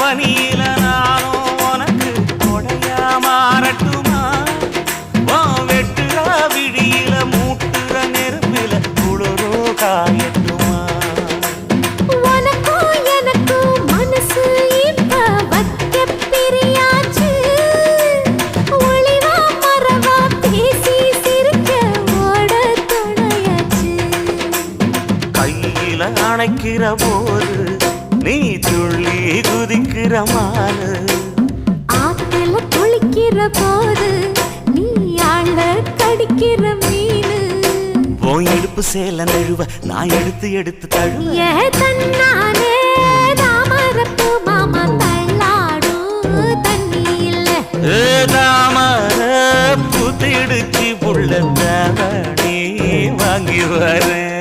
பனியில நானும் உனக்கு கொடையா மாறட்டுமா வெட்டுற விழியில மூட்டுற நெருப்பில குளிரோ காயட்டுமா உனக்கும் எனக்கும் மனசு இப்ப வைக்க பிரியாச்சு ஒளிவா மறவா பேசி சிரிக்க ஓட துணையாச்சு கையில அணைக்கிற போது நீ துள்ளி குதிக்கிற மானு ஆத்துல குளிக்கிற போது நீ ஆள கடிக்கிற மீனு போய் எடுப்பு சேல நழுவ நான் எடுத்து எடுத்து தழுவ ஏ தன்னானே தாமரப்பு மாமா தள்ளாடும் தண்ணி இல்ல தாமர புத்திடுச்சு புள்ள தானே வாங்கி வரேன்